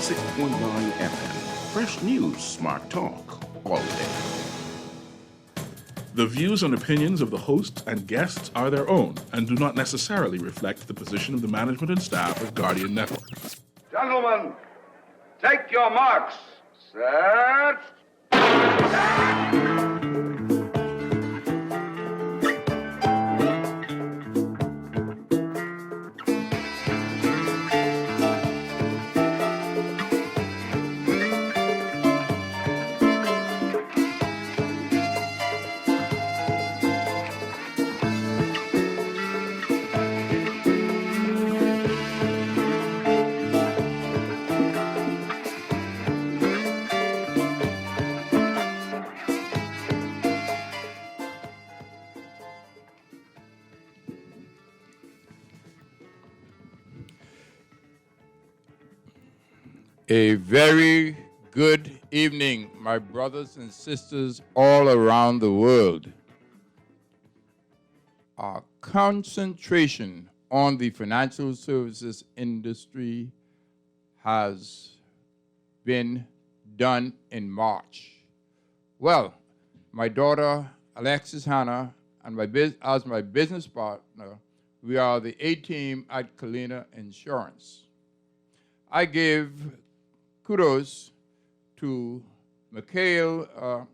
96.9 FM. Fresh news, smart talk, all day. The views and opinions of the hosts and guests are their own and do not necessarily reflect the position of the management and staff of Guardian Network. Gentlemen, take your marks. Set. A very good evening, my brothers and sisters all around the world. Our concentration on the financial services industry has been done in March. Well, my daughter, Alexis Hannah, and as my business partner, we are the A-team at Kalina Insurance. I give kudos to Mikhail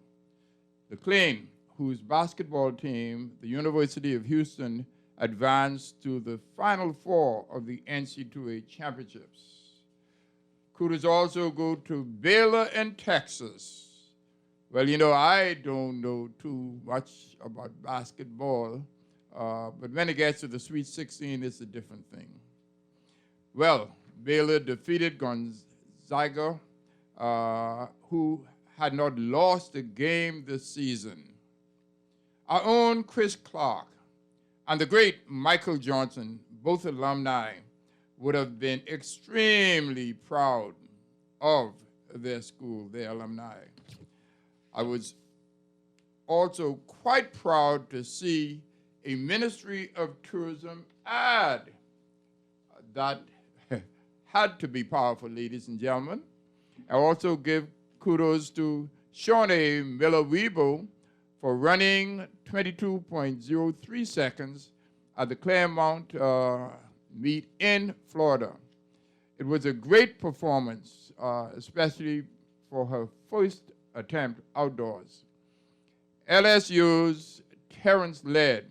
McLean, whose basketball team, the University of Houston, advanced to the Final Four of the NCAA championships. Kudos also go to Baylor in Texas. Well, you know, I don't know too much about basketball, but when it gets to the Sweet 16, it's a different thing. Well, Baylor defeated Gonzaga, who had not lost a game this season. Our own Chris Clark and the great Michael Johnson, both alumni, would have been extremely proud of their school, their alumni. I was also quite proud to see a Ministry of Tourism ad that had to be powerful, ladies and gentlemen. I also give kudos to Shawnee Miller-Weebo for running 22.03 seconds at the Claremont meet in Florida. It was a great performance, especially for her first attempt outdoors. LSU's Terrence Laird,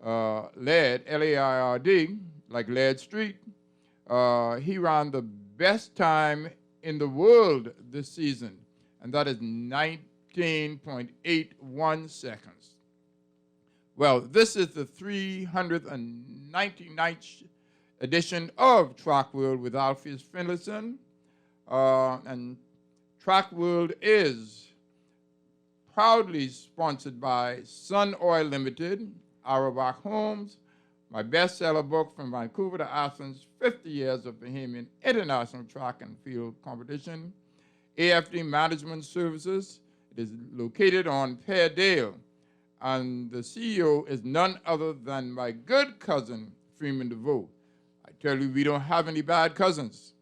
L-A-I-R-D, like Laird Street, he ran the best time in the world this season, and that is 19.81 seconds. Well, this is the 399th edition of Track World with Alpheus Finlayson, and Track World is proudly sponsored by Sun Oil Limited, Auerbach Homes, my bestseller book From Vancouver to Athens, 50 Years of Bahamian International Track and Field Competition, AFD Management Services. It is located on Pear Dale, and the CEO is none other than my good cousin, Freeman DeVoe. I tell you, we don't have any bad cousins.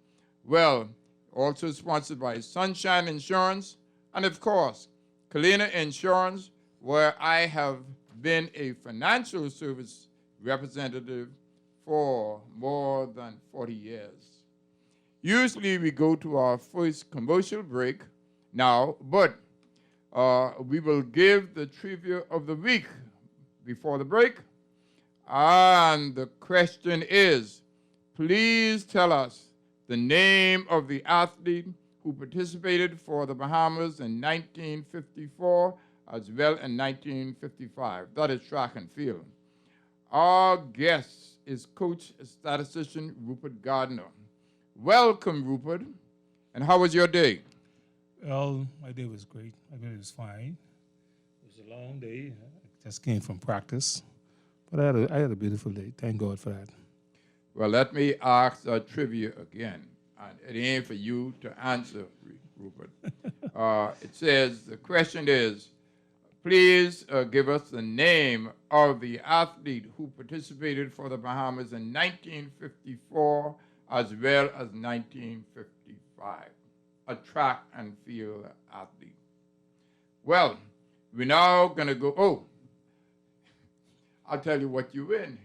Well, also sponsored by Sunshine Insurance, and of course, Kalina Insurance, where I have been a financial service representative for more than 40 years. Usually we go to our first commercial break now, but we will give the trivia of the week before the break. And the question is, please tell us the name of the athlete who participated for the Bahamas in 1954 as well in 1955. That is track and field. Our guest is Coach Statistician Rupert Gardner. Welcome, Rupert. And how was your day? Well, my day was great. My day was fine. It was a long day. I just came from practice. But I had a beautiful day. Thank God for that. Well, let me ask the trivia again. And it ain't for you to answer, Rupert. It says, the question is, please give us the name of the athlete who participated for the Bahamas in 1954 as well as 1955. 25, a track and field athlete. Well, we're now going to go. Oh, I'll tell you what you win.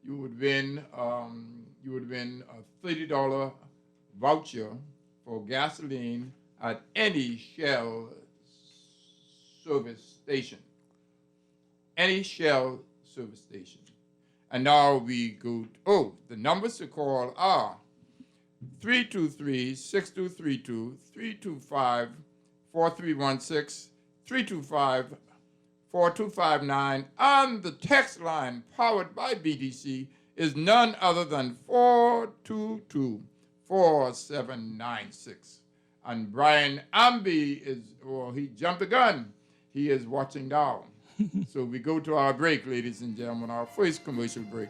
You would win a $30 voucher for gasoline at any Shell service station. Any Shell service station. And now we go, the numbers to call are 323-6232, 325-4316, 325-4259, and the text line powered by BDC is none other than 422-4796. And Brian Amby he jumped the gun. He is watching down. So we go to our break, ladies and gentlemen, our first commercial break.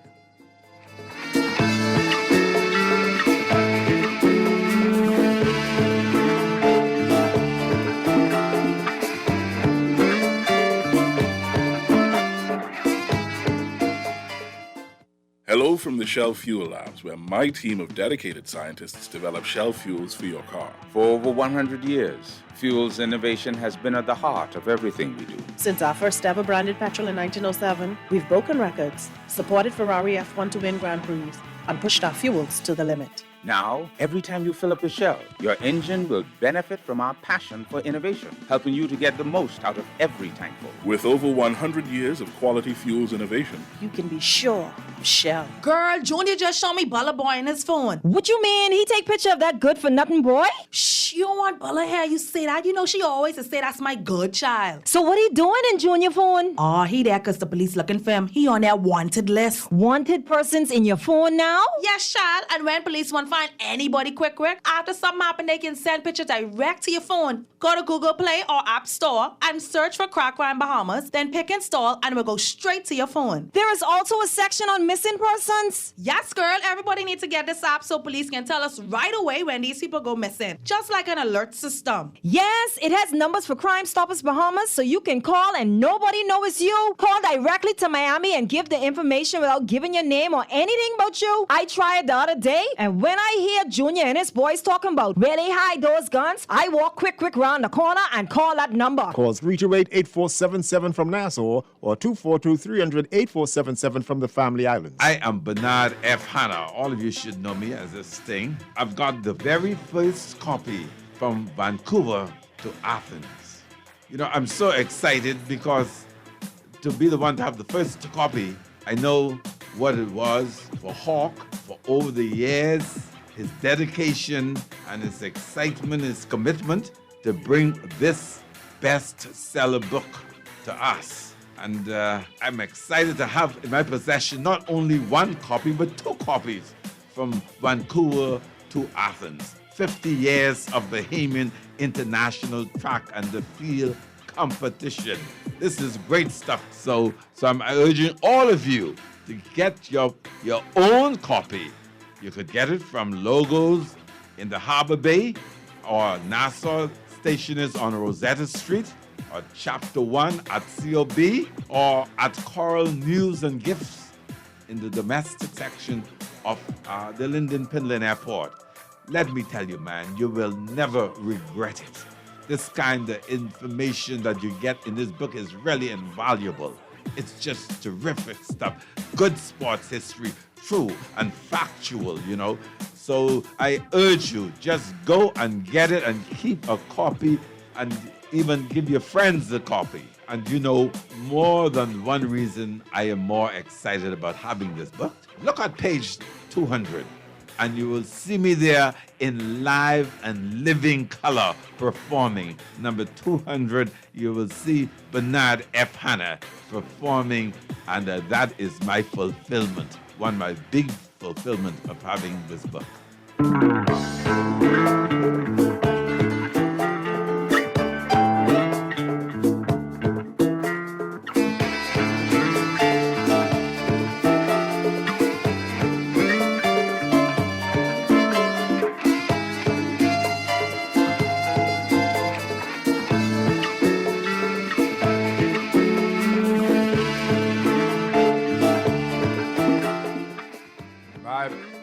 Hello from the Shell Fuel Labs, where my team of dedicated scientists develop Shell fuels for your car. For over 100 years, fuels innovation has been at the heart of everything we do. Since our first ever branded petrol in 1907, we've broken records, supported Ferrari F1 to win Grand Prix, and pushed our fuels to the limit. Now, every time you fill up your Shell, your engine will benefit from our passion for innovation, helping you to get the most out of every tankful. With over 100 years of quality fuels innovation, You can be sure of Shell. Girl, Junior just showed me Bella Boy in his phone. What you mean? He take picture of that good for nothing boy? Shh, you don't want Bella here. You say that. You know she always say that's my good child. So what he doing in Junior phone? Oh, he there because the police looking for him. He on their wanted list. Wanted persons in your phone now? Yes, child. And when police want to find anybody quick, after something happen, they can send pictures direct to your phone. Go to Google Play or App Store and search for Crack Crime Bahamas. Then pick install and it will go straight to your phone. There is also a section on missing persons. Yes, girl. Everybody needs to get this app so police can tell us right away when these people go missing. Just like an alert system. Yes, it has numbers for Crime Stoppers Bahamas, so you can call and nobody know it's you. Call directly to Miami and give the information without giving your name or anything about you. I tried the other day, and when I hear Junior and his boys talking about where they hide those guns, I walk quick round the corner and call that number. Call 328-8477 from Nassau or 242-300-8477 from the Family Islands. I am Bernard F. Hanna. All of you should know me as a Sting. I've got the very first copy from Vancouver to Athens. You know, I'm so excited because to be the one to have the first copy, I know what it was for Hawk for over the years, his dedication and his excitement, his commitment to bring this bestseller book to us. And I'm excited to have in my possession not only one copy, but two copies from Vancouver to Athens. 50 years of Bahamian International Track and the Field Competition. This is great stuff. So I'm urging all of you to get your own copy. You could get it from Logos in the Harbor Bay or Nassau Stationers on Rosetta Street or Chapter 1 at COB or at Coral News and Gifts in the domestic section of the Linden Pinland Airport. Let me tell you, man, you will never regret it. This kind of information that you get in this book is really invaluable. It's just terrific stuff. Good sports history, true and factual, you know. So I urge you, just go and get it and keep a copy and even give your friends a copy. And you know, more than one reason I am more excited about having this book. Look at page 200. And you will see me there in live and living color performing. Number 200, you will see Bernard F. Hanna performing, and that is my fulfillment, one of my big fulfillment of having this book.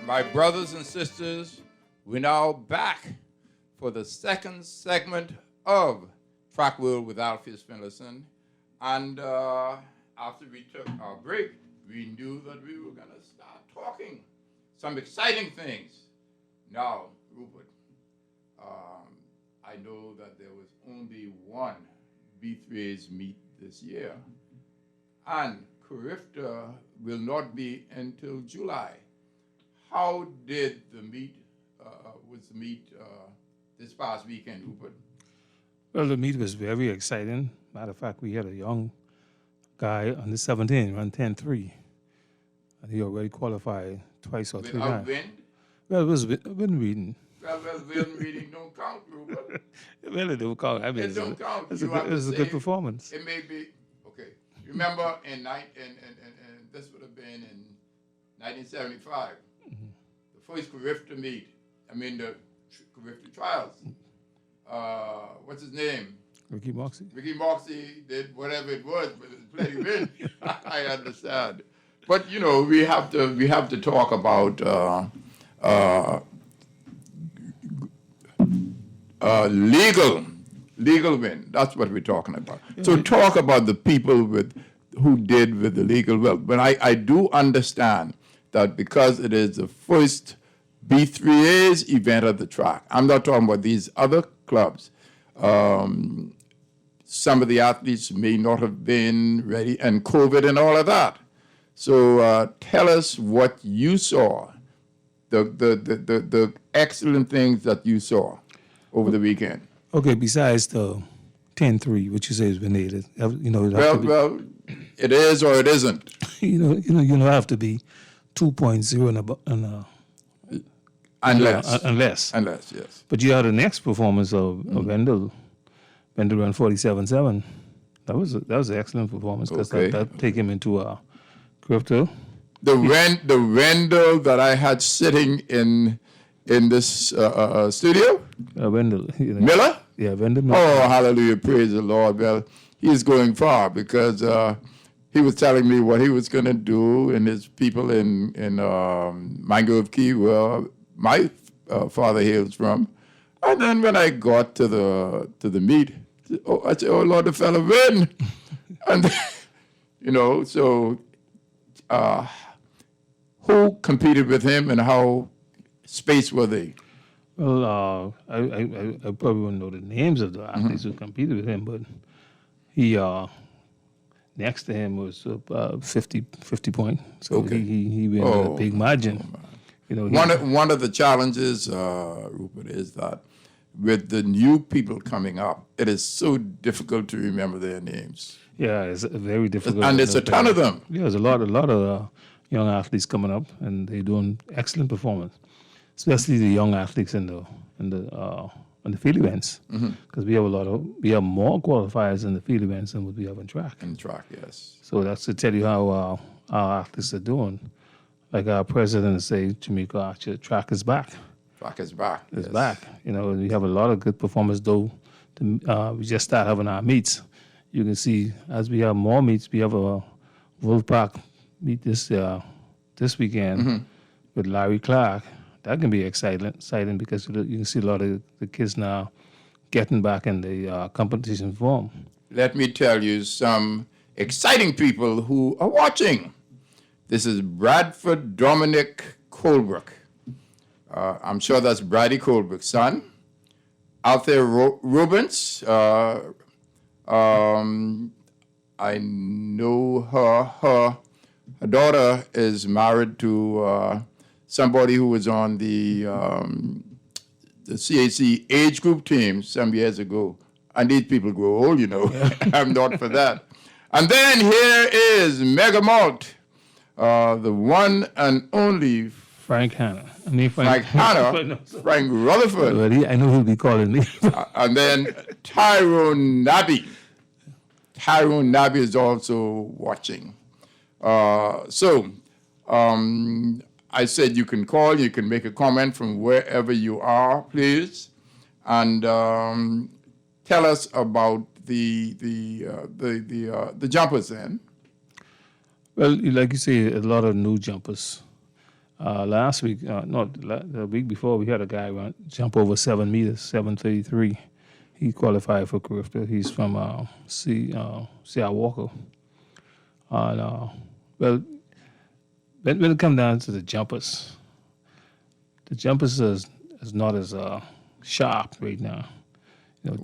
My brothers and sisters, we're now back for the second segment of Track World with Alpheus Finlayson. And after we took our break, we knew that we were going to start talking some exciting things. Now, Rupert, I know that there was only one B3A's meet this year, and Carifta will not be until July. How did the meet, this past weekend, Rupert? Well, the meet was very exciting. Matter of fact, we had a young guy on the 17, run 10-3. And he already qualified twice or three Without times. wind? Well, it was wind reading. Well, wind reading don't count, Rupert. It really don't count. I mean, It don't count. It You have to was a say good performance. It may be, okay. Remember in this would have been in 1975, the first Carifta meet, the Carifta trials. What's his name? Ricky Moxie. Ricky Moxie did whatever it was, but it plenty win. I understand. But we have to talk about legal win. That's what we're talking about. So talk about the people who did with the legal will. But I do understand that because it is the first B3A's event at the track. I'm not talking about these other clubs. Some of the athletes may not have been ready, and COVID and all of that. So tell us what you saw, the excellent things that you saw over the weekend. Okay, besides the 10-3, which you say has been aided, Well, it is or it isn't. you have to be 2.0 Unless, yes. But you had the next performance of Wendell. Wendell ran 47.7. That was an excellent performance because that take him into crypto. The Wendell that I had sitting in this studio. Wendell Miller. Yeah, Wendell Miller. Oh, hallelujah! Praise the Lord. Well, he's going far because he was telling me what he was going to do, and his people in Mangrove Key, where my father hails from. And then when I got to the meet, I said, "Oh Lord, the fella win!" And so who competed with him, and how spaced were they? Well, I probably wouldn't know the names of the athletes who competed with him, but he next to him was 50 point. So he won a big margin. One of the challenges, Rupert, is that with the new people coming up, it is so difficult to remember their names. Yeah, it's very difficult. And it's a ton of them. Yeah, there's a lot of young athletes coming up, and they're doing excellent performance, especially the young athletes in the field events, because we have more qualifiers in the field events than what we have in track. In track, yes. So that's to tell you how our athletes are doing. Like our president say, Jamaica Archer, track is back. Track is back. It's back. We have a lot of good performers, though. We just start having our meets. You can see as we have more meets, we have a Wolfpack meet this weekend with Larry Clark. That can be exciting because you can see a lot of the kids now getting back in the competition form. Let me tell you some exciting people who are watching. This is Bradford Dominic Colebrook. I'm sure that's Brady Colebrook's son. Althea Rubens. I know her daughter is married to somebody who was on the CAC age group team some years ago. And these people grow old, I'm not for that. And then here is Mega Malt, the one and only Frank Hanna. Frank Hanna, Frank Rutherford. Well, I know who'll be calling me. And then Tyrone Nabi. Tyrone Nabi is also watching. I said you can call, you can make a comment from wherever you are, please, and tell us about the jumpers then. Well, like you say, a lot of new jumpers. Last week, the week before, we had a guy jump over 7 meters, 7:33. He qualified for Carifta. He's from C.R. Walker. Well, when it comes down to the jumpers is not as sharp right now.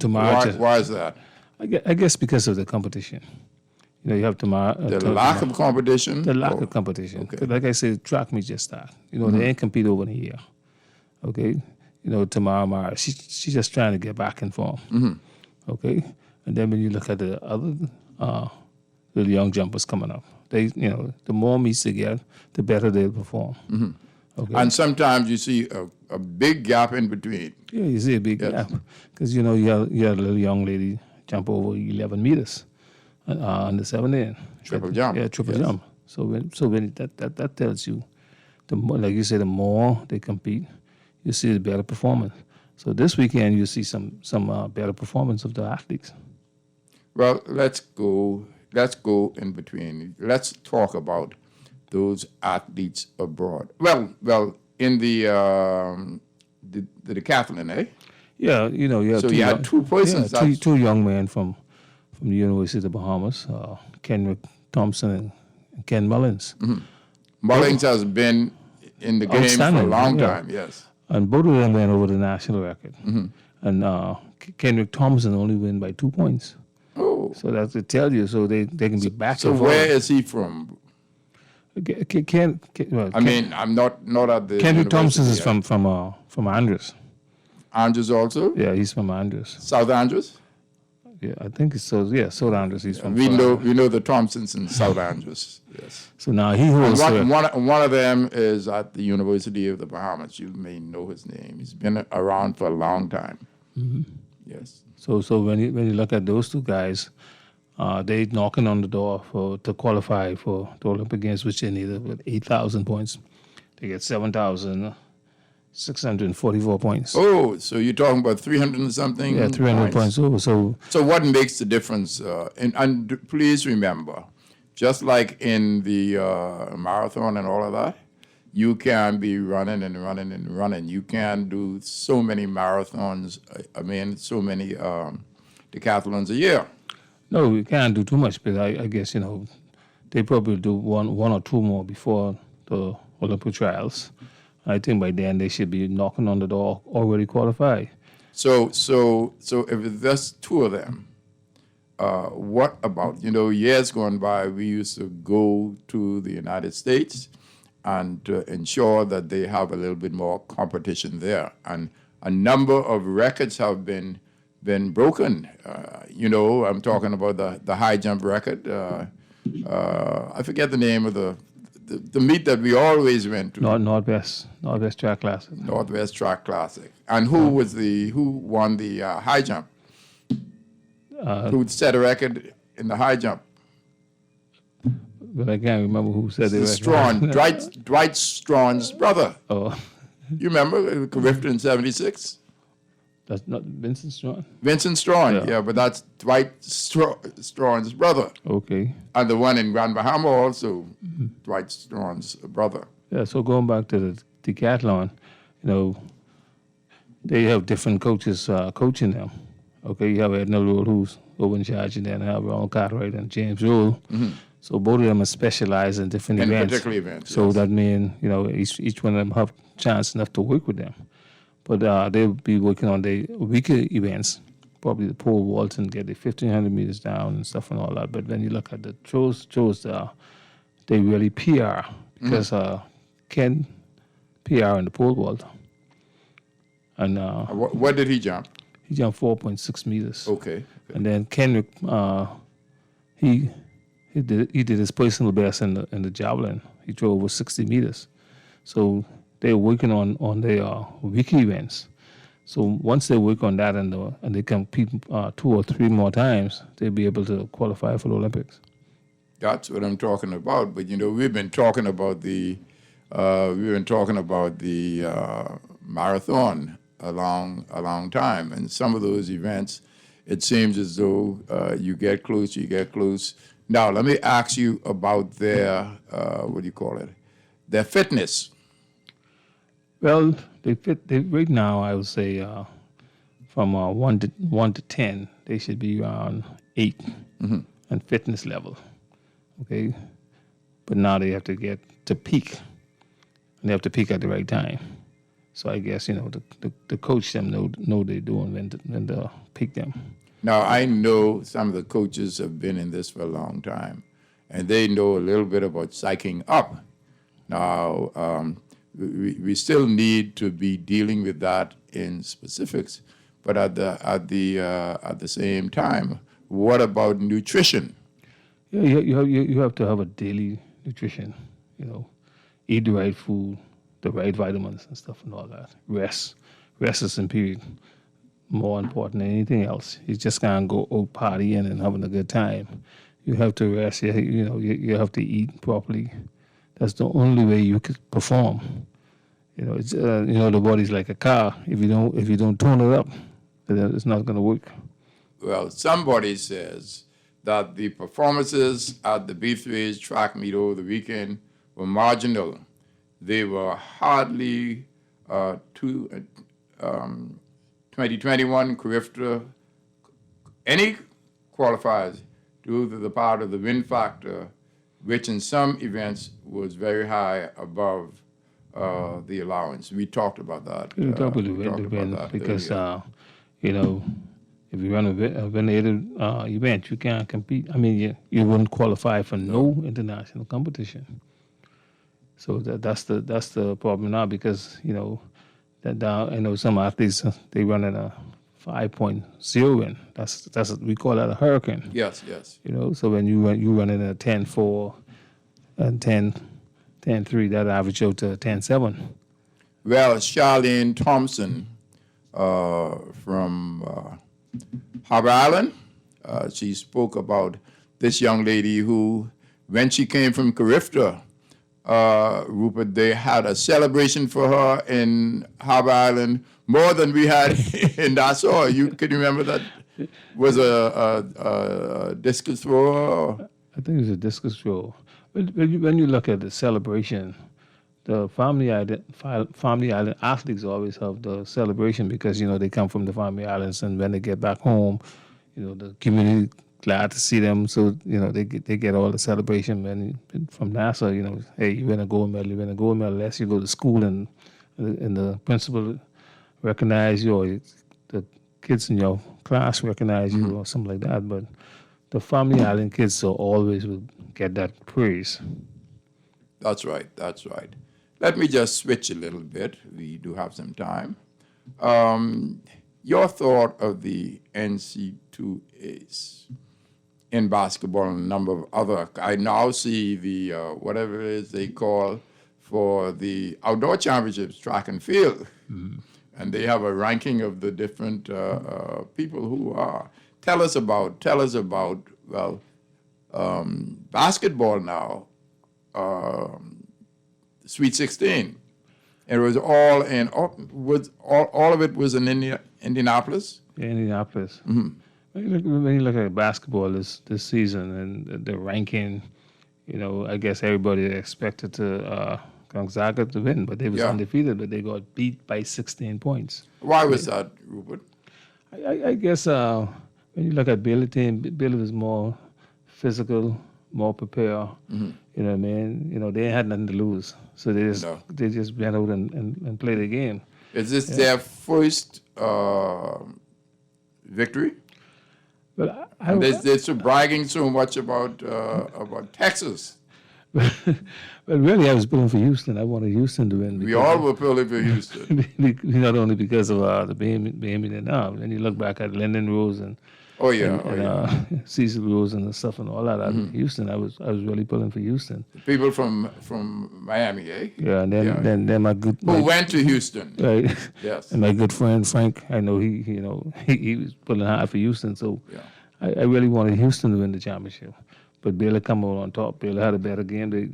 Tomorrow. Why is that? I guess because of the competition. You have tomorrow. The lack of competition? The lack of competition. Okay. 'Cause like I said, track meets just start. They ain't compete over the year. Okay? Tomorrow, Mara, she's just trying to get back in form. Okay? And then when you look at the other little young jumpers coming up, the more meets they get, the better they'll perform. Okay? And sometimes you see a big gap in between. Yeah, you see a big gap. Because, you had a little young lady jump over 11 meters on the 7 Triple jump. Yeah, triple jump. So when that tells you, the more, like you say, the more they compete, you see the better performance. So this weekend you see some better performance of the athletes. Well, let's go in between. Let's talk about those athletes abroad. Well, in the decathlon, eh? Yeah, you had so you had two persons. Yeah, two young men from the University of the Bahamas, Kenrick Thompson and Ken Mullins. Mullins has been in the game for a long time, yes. And both of them went over the national record. And Kenrick Thompson only win by 2 points. Oh. So that's to tell you, so they can be back. So where is he from? I'm not at the. Kenrick Thompson is from Andrews. Andrews also? Yeah, he's from Andrews. South Andrews? Yeah, I think it's so. Yeah, South Andrews. He's from. We know the Thompsons in South Andrews. Yes. So now he holds. One of them is at the University of the Bahamas. You may know his name. He's been around for a long time. Yes. So when you look at those two guys, they knocking on the door to qualify for the Olympic Games, which they need with 8,000 points. They get 7,644 points. Oh, so you're talking about 300 and something? Yeah, 300 points. So what makes the difference? And please remember, just like in the marathon and all of that, you can be running and running and running. You can do so many marathons, so many decathlons a year. No, we can't do too much, but I guess, they probably do one or two more before the Olympic trials. I think by then they should be knocking on the door already qualified. So if there's two of them, what about, years gone by, we used to go to the United States and ensure that they have a little bit more competition there. And a number of records have been broken. I'm talking about the high jump record. I forget the name of the meet that we always went to. Northwest Track Classic. Northwest Track Classic. And who won the high jump? Who set a record in the high jump? But I can't remember who said it. Dwight Strawn's brother. Oh. You remember Carifta in 76? That's not Vincent Strawn? Vincent Strawn, yeah, but that's Dwight Strawn's brother. Okay. And the one in Grand Bahama also, Dwight Strawn's brother. Yeah, so going back to the decathlon, they have different coaches coaching them. Okay, you have Edna Rule, who's over in charge, and then have Ron Cartwright and James Rule. So both of them are specialized in different events. In particular events, So that means, each one of them have chance enough to work with them. But they'll be working on the weaker events, probably the pole vault and get the 1,500 meters down and stuff and all that. But when you look at the throws, they really PR because Ken PR in the pole vault. And what did he jump? He jumped 4.6 meters. Okay. And then Kenrick, he did his personal best in the javelin. He threw over 60 meters. So they're working on their weaker events. So once they work on that and they compete 2 or 3 more times, they'll be able to qualify for the Olympics. That's what I'm talking about. But we've been talking about the marathon a long time, and some of those events, it seems as though you get close. Now let me ask you about their their fitness. Well, they fit. They right now, I would say, from 1 to 10, they should be around 8 on fitness level. Okay, but now they have to get to peak, and they have to peak at the right time. So I guess the coach them know they're doing when to peak them. Now, I know some of the coaches have been in this for a long time, and they know a little bit about psyching up. Now, we still need to be dealing with that in specifics, but at the same time, what about nutrition? Yeah, you have to have a daily nutrition. Eat the right food, the right vitamins and stuff and all that. Rest is imperative. More important than anything else. You just can't go out partying and having a good time. You have to rest. You have to eat properly. That's the only way you can perform. It's the body's like a car. If you don't tone it up, then it's not going to work. Well, somebody says that the performances at the B3's track meet over the weekend were marginal. They were hardly 2021 Carifta, any qualifiers due to the part of the wind factor, which in some events was very high above the allowance. We talked about that. We talked about the wind because, if you run a ventilated event, you can't compete. I mean, you wouldn't qualify for no international competition. So that's the problem now because, I know some athletes, they run at a 5.0 wind. That's we call that a hurricane. Yes. So when you run in a 10.4 and 10.3, that average out to 10.7. Well, Charlene Thompson from Harbor Island, she spoke about this young lady who, when she came from Carifta, Rupert, they had a celebration for her in Harbor Island more than we had in Nassau. Can you remember that? Was a discus thrower? I think it was a discus thrower. When you look at the celebration, the Family Island athletes always have the celebration because they come from the Family Islands, and when they get back home, the community glad to see them, so they get all the celebration. And from NASA, hey, you win a gold medal, unless you go to school and the principal recognize you, or the kids in your class recognize you, or something like that. But the Family Island kids always will get that praise. That's right. Let me just switch a little bit. We do have some time. Your thought of the NC2As in basketball and a number of other. I now see the, whatever it is they call for the outdoor championships, track and field. And they have a ranking of the different people who are. Tell us about, basketball now, Sweet 16. It was all all of it was in Indianapolis? Yeah, Indianapolis. When you look at basketball this season and the ranking, I guess everybody expected Gonzaga to win, but they was undefeated, but they got beat by 16 points. Why was that, Rupert? I guess when you look at Baylor team, Baylor was more physical, more prepared. You know what I mean? They had nothing to lose, so they just went out and played the game. Is this their first victory? Well, they're so bragging so much about Texas. Well, really, I was pulling for Houston. I wanted Houston to win. We all were pulling for Houston. Not only because of the Bahamian now. Then you look back at Lyndon Rose and Cecil Rose and the stuff and all that. Houston, I was really pulling for Houston. The people from Miami, eh? Yeah, and then my good who went to Houston, right? Yes. And my good friend Frank, I know he was pulling hard for Houston. So I really wanted Houston to win the championship. But Baylor come out on top. Baylor had a better game. They,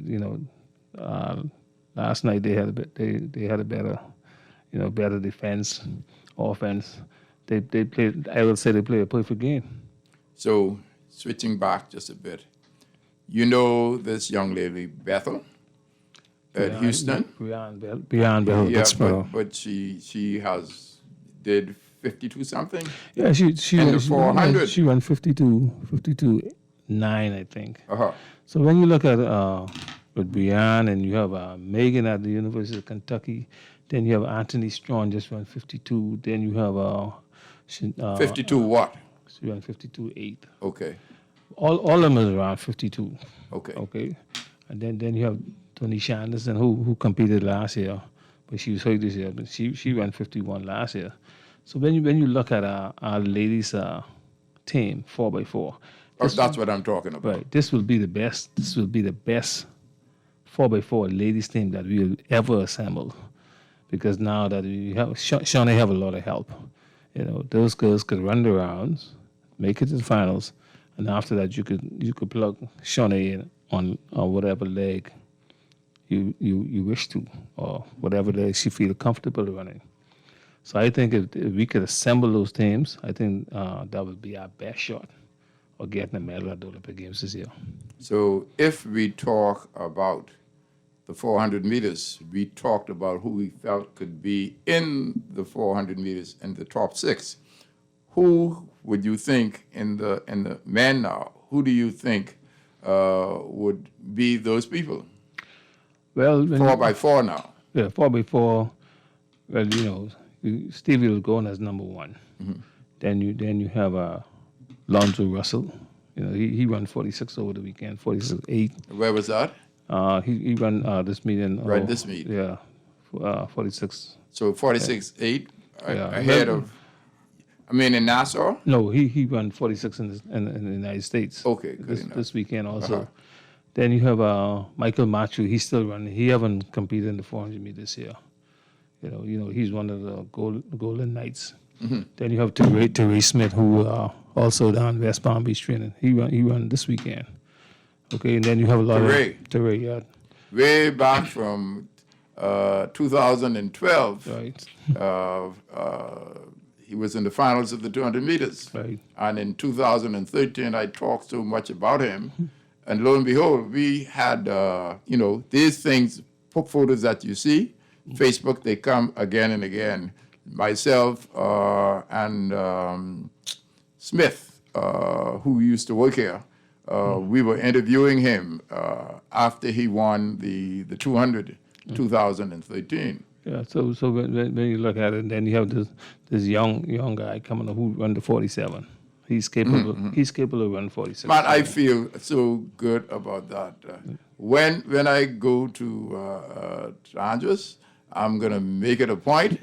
last night they had a better, better defense, offense. They played. I would say they played a perfect game. So switching back just a bit, this young lady Bethel. at Houston. Beyond Bell, Yeah, Pittsburgh. but she did 52 something. Yeah, she And went, the 400. she went 52.9, I think. Uh-huh. So when you look at with Breon and you have Megan at the University of Kentucky, then you have Anthony Strong just went 52. Then you have 52 what? she went 52.8. Okay. All of them is around 52. Okay. Okay, and then you have Tony Shanderson who competed last year, but she was hurt this year. But she went 51 last year. So when you look at our ladies team 4x4, That's what I'm talking about. right? This will be the best. This will be the best 4x4 ladies team that we will ever assemble, because now that we have Shawnee have a lot of help. You know, those girls could run the rounds, make it to the finals, and after that you could plug Shawnee in on whatever leg you wish to, or whatever leg she feel comfortable running. So I think if we could assemble those teams, I think that would be our best shot of getting a medal at the Olympic Games this year. So if we talk about the 400 meters, we talked about who we felt could be in the 400 meters in the top 6. Who would you think in the men now? Who do you think would be those people? Well, 4x4 now. Yeah, 4x4. Well, you know, Stevie will go on as number 1. Mm-hmm. Then you have Lonzo Russell. You know, he ran 46 over the weekend, 46.8. Where was that? He ran this meeting. Right, this meet. Yeah, 46. So 46.8 Yeah. ahead of. I mean, in Nassau. No, he ran 46 in the United States. Okay, good enough. This weekend also. Uh-huh. Then you have Michael Matthew. He's still running. He haven't competed in the 400 meters this year. You know, he's one of the Golden Knights. Mm-hmm. Then you have Terry Smith, who also down West Palm Beach training. He run this weekend. Okay, and then you have a lot Terry. of Terry, yeah. Way back from 2012. Right. He was in the finals of the 200 meters. Right. And in 2013, I talked so much about him. And lo and behold, we had, these things, photos that you see, Facebook, they come again and again. Myself and Smith, who used to work here, we were interviewing him after he won the 200 in 2013. Yeah, so when you look at it, then you have this young guy coming up who run the 47. He's capable. Mm-hmm. He's capable of running 46. Man, I feel so good about that. When I go to Andres, I'm gonna make it a point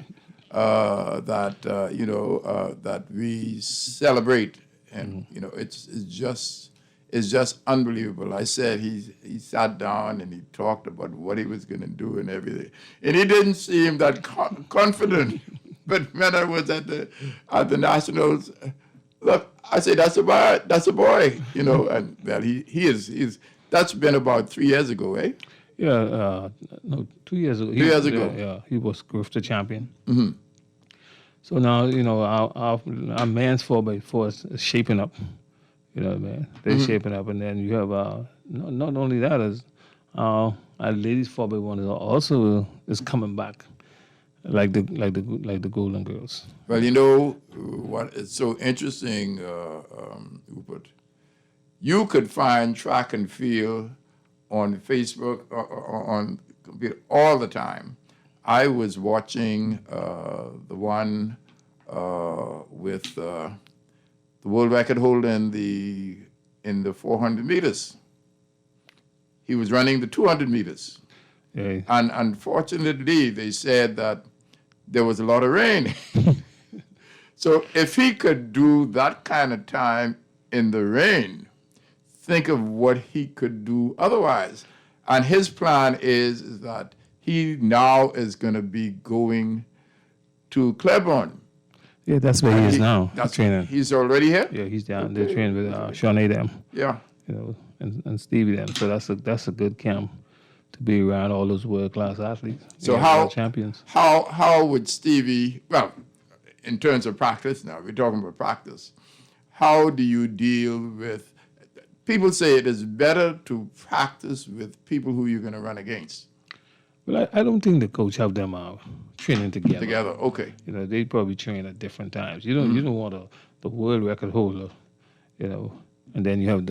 that that we celebrate, and it's just unbelievable. I said he sat down and he talked about what he was going to do and everything, and he didn't seem that confident. But when I was at the Nationals, look, I said that's a boy, and well, he is. That's been about 3 years ago, eh? Yeah, no, 2 years ago. 2 years ago. Yeah, he was Grifter champion. Mm-hmm. So now our men's 4x4 is shaping up. You know what I mean? They're shaping up, and then you have not only that, as our ladies 4x1 is coming back, like the Golden Girls. Well, you know what is so interesting, Rupert? You could find track and field on Facebook or on computer all the time. I was watching the one with the world record holder in the 400 meters. He was running the 200 meters. Yeah. And unfortunately, they said that there was a lot of rain. So if he could do that kind of time in the rain, think of what he could do otherwise. And his plan is that he now is going to be going to Claiborne. Yeah, that's where he is now. That's training. He's already here? Yeah, he's down there training with Shawnee them. Yeah. And Stevie them. So that's a good camp to be around all those world class athletes. So champions. How would Stevie, well, in terms of practice now, we're talking about practice, how do you deal with, people say it is better to practice with people who you're going to run against. Well, I don't think the coach have them training together. Together, okay. You know, they probably train at different times. You don't want the world record holder, you know, and then you have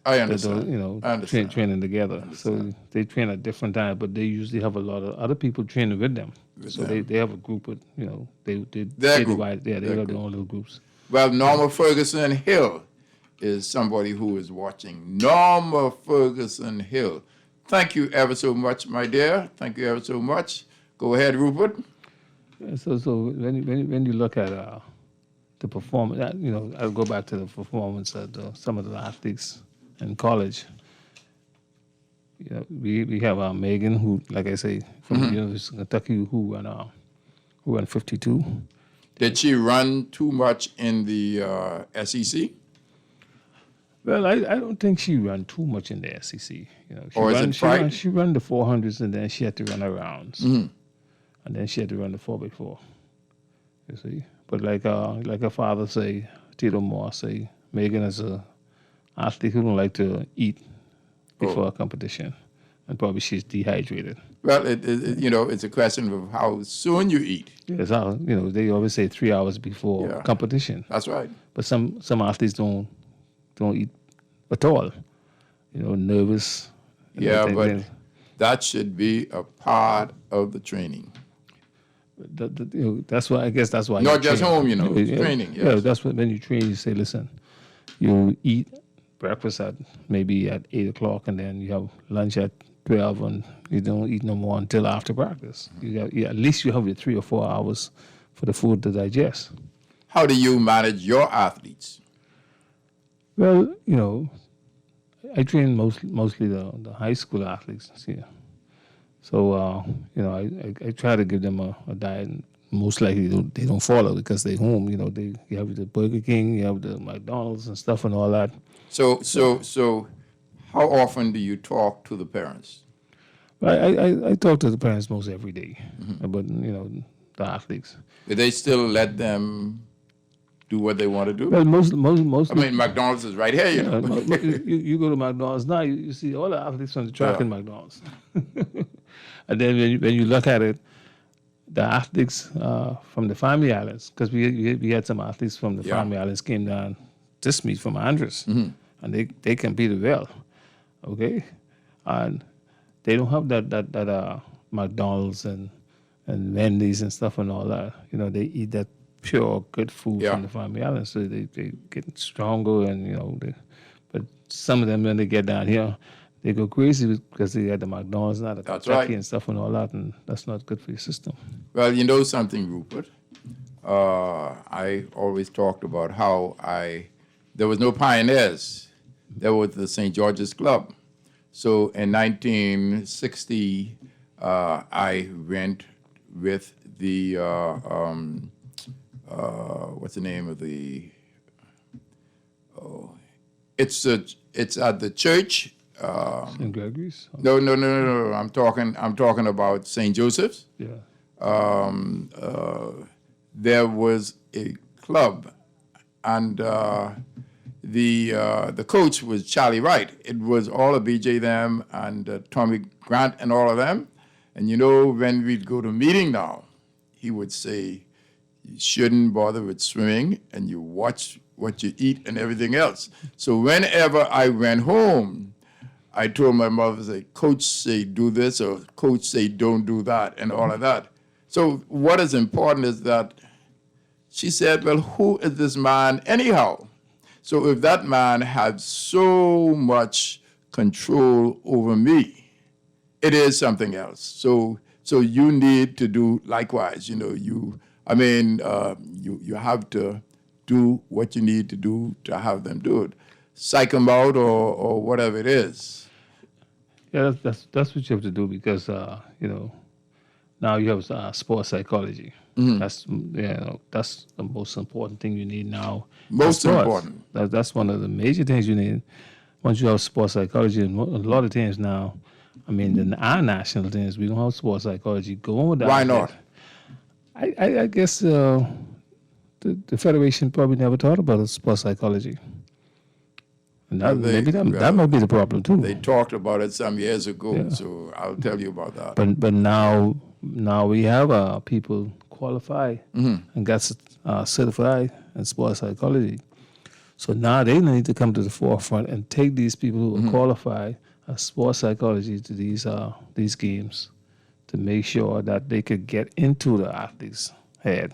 I understand. I understand. training together. So they train at different times, but they usually have a lot of other people training with them. So they have a group with, you know, they divide. Yeah, they have their own little groups. Well, Norma Ferguson Hill is somebody who is watching. Norma Ferguson Hill. Thank you ever so much, my dear. Thank you ever so much. Go ahead, Rupert. So when you look at the performance, you know, I'll go back to the performance of some of the athletes in college. You know, we have Megan, who, like I say, from the University of Kentucky, who ran 52. Did she run too much in the SEC? Well, I don't think she ran too much in the SEC. You know, she ran the 400s, and then she had to run her rounds, and then she had to run the 4x4. You see, but like her father say, Tito Moore say, Megan is a athlete who don't like to eat before a competition, and probably she's dehydrated. Well, it's a question of how soon you eat. Yes, you know, they always say 3 hours before competition. That's right. But some athletes don't eat at all. You know, nervous. Yeah, but that should be a part of the training. You know, that's why, I guess that's why. Not just train. home, you know, training. Yes. Yeah, that's what, when you train, you say, listen, you eat breakfast at 8 o'clock, and then you have lunch at 12, and you don't eat no more until after practice. At least you have your 3 or 4 hours for the food to digest. How do you manage your athletes? Well, you know, I train mostly the high school athletes here. So, you know, I try to give them a diet. Most likely they don't follow because they're home. You know, you have the Burger King, you have the McDonald's and stuff and all that. So how often do you talk to the parents? I talk to the parents most every day about, you know, the athletes. Do they still let them do what they want to do? Well, most. I mean, McDonald's is right here, you know. You go to McDonald's now, you see all the athletes on the track in McDonald's. And then when you look at it, the athletes from the Family Islands, because we had some athletes from the Family Islands came down this meet from Andres, and they competed well, okay, and they don't have that McDonald's and Wendy's and stuff and all that. You know, they eat that pure good food from the Family Islands, so they get stronger, and you know, but some of them when they get down here, they go crazy because they had the McDonald's, not the Kentucky and stuff and all that, and that's not good for your system. Well, you know something, Rupert? I always talked about how there was no pioneers. There was the St. George's Club. So in 1960, I went with the, what's the name of the, it's at the church. St. Gregory's? No. I'm talking about St. Joseph's. Yeah. There was a club, and the coach was Charlie Wright. It was all of BJ them and Tommy Grant and all of them. And you know, when we'd go to meeting now, he would say, you shouldn't bother with swimming, and you watch what you eat and everything else. So whenever I went home, I told my mother, say, Coach say do this, or Coach say don't do that, and all of that. So what is important is that she said, well, who is this man anyhow? So if that man had so much control over me, it is something else. So you need to do likewise. You know, you have to do what you need to do to have them do it. Psych them out or whatever it is. Yeah, that's what you have to do because you know, now you have sports psychology. That's that's the most important thing you need now. Most important. That's one of the major things you need. Once you have sports psychology, and a lot of teams now, I mean, in our national teams, we don't have sports psychology. Go on with that. Why not? I guess the federation probably never thought about sports psychology. And Well, that might be the problem too. They talked about it some years ago, so I'll tell you about that. But now we have people qualify and get certified in sports psychology. So now they need to come to the forefront and take these people who are qualified as sports psychology to these games to make sure that they could get into the athlete's head.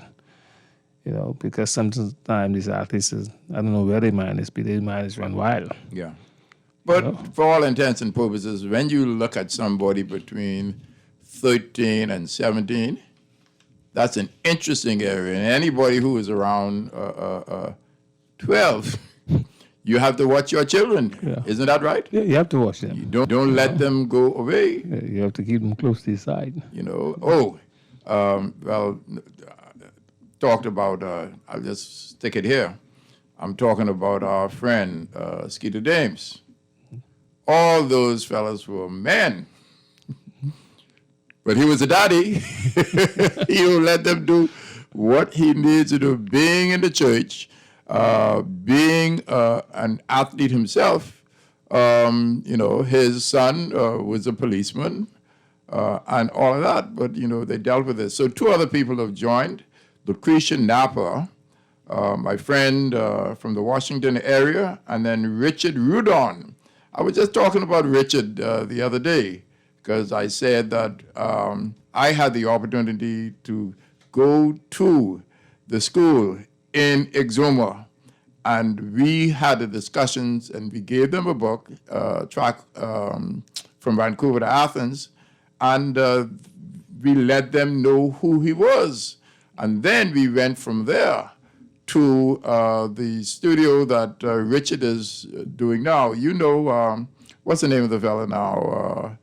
You know, because sometimes these athletes, I don't know where their mind is, but their mind is run wild. Yeah. But for all intents and purposes, when you look at somebody between 13 and 17, that's an interesting area. And anybody who is around 12, you have to watch your children. Yeah. Isn't that right? Yeah, you have to watch them. You don't let them go away. Yeah, you have to keep them close to your side. You know, talked about, I'll just stick it here. I'm talking about our friend, Skeeter Dames. All those fellas were men. But he was a daddy. He will let them do what he needs to do, being in the church, being an athlete himself. You know, his son was a policeman and all of that, but, you know, they dealt with it. So 2 other people have joined. Lucretia Napa, my friend from the Washington area, and then Richard Rudon. I was just talking about Richard the other day because I said that I had the opportunity to go to the school in Exuma, and we had the discussions, and we gave them a book, track from Vancouver to Athens, and we let them know who he was. And then we went from there to the studio that Richard is doing now. You know, what's the name of the fella now?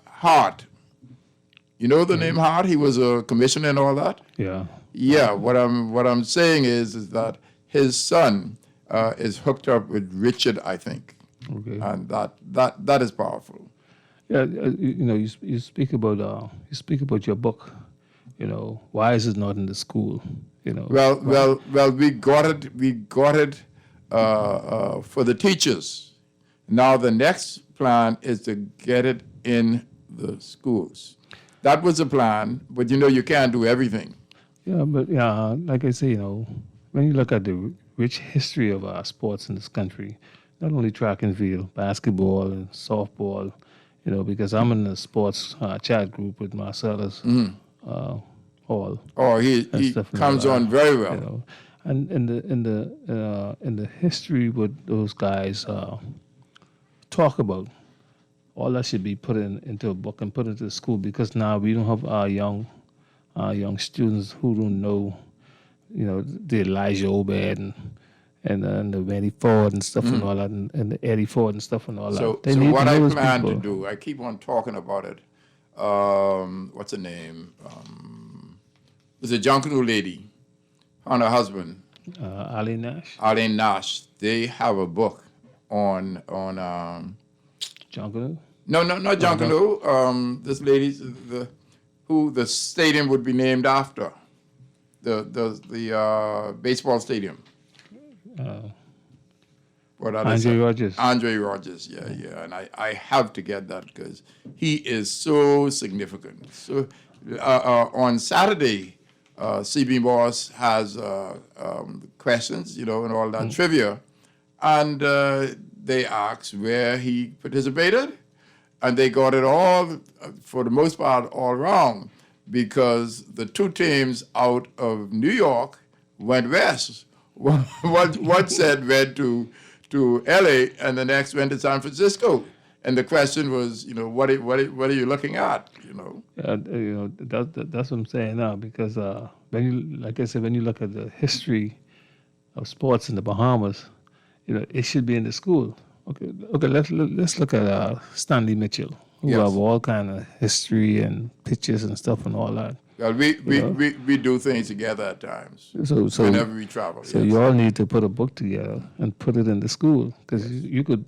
Hart. You know the name Hart? He was a commissioner and all that? Yeah. Yeah, what I'm saying is that his son is hooked up with Richard, I think. Okay. And that is powerful. Yeah, you know, you speak about your book. You know, why is it not in the school? You know. Well, we got it for the teachers. Now the next plan is to get it in the schools. That was the plan, but you know you can't do everything. Yeah, but like I say, you know, when you look at the rich history of our sports in this country, not only track and field, basketball and softball, you know, because I'm in the sports chat group with Marcellus. Hall. Oh, he comes on very well. You know. And in the history what those guys talk about, all that should be put into a book and put into the school, because now we don't have our young students who don't know, you know, the Elijah Obed and the Benny Ford and stuff and all that, and the Eddie Ford and stuff and all that. So what I plan to do, I keep on talking about it. What's her name? There's a Junkanoo lady and her husband. Arlene Nash. Arlene Nash. They have a book on Junkanoo? No, not Junkanoo. This lady's who the stadium would be named after. The baseball stadium. Andre Rogers. Andre Rogers, yeah. And I have to get that because he is so significant. So on Saturday, CB Moss has questions, you know, and all that trivia. And they asked where he participated. And they got it all, for the most part, all wrong, because the 2 teams out of New York went west. One said went to LA, and the next went to San Francisco. And the question was, you know, what are you looking at, you know? You know, that's what I'm saying now, because when you, like I said, when you look at the history of sports in the Bahamas, you know, it should be in the school. Okay. Let's look at Stanley Mitchell, who have all kind of history and pictures and stuff and all that. Well, we do things together at times. So whenever we travel. So you all need to put a book together and put it in the school, because you could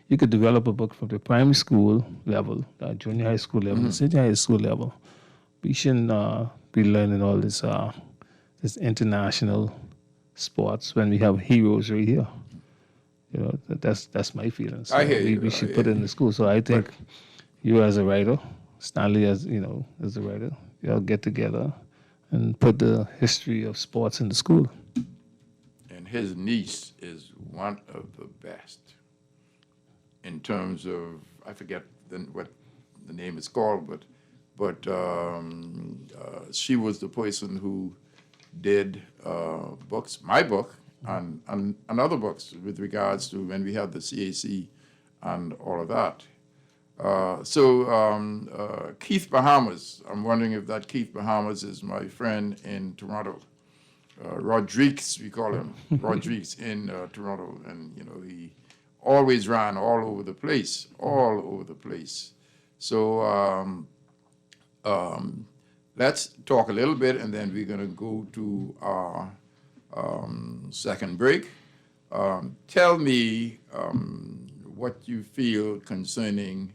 develop a book from the primary school level, junior high school level, senior high school level. We shouldn't be learning all this international sports when we have heroes right here. That's my feeling. So I hear you. we should put it in the school. So I think you as a writer, Stanley as as a writer, y'all get together and put the history of sports in the school. And his niece is one of the best in terms of, I forget what the name is called, but she was the person who did books, my book, and other books with regards to when we had the CAC and all of that. Keith Bahamas, I'm wondering if that Keith Bahamas is my friend in Toronto. Rodriguez, we call him, Rodriguez in Toronto. And, he always ran all over the place. So let's talk a little bit, and then we're going to go to our second break. Tell me what you feel concerning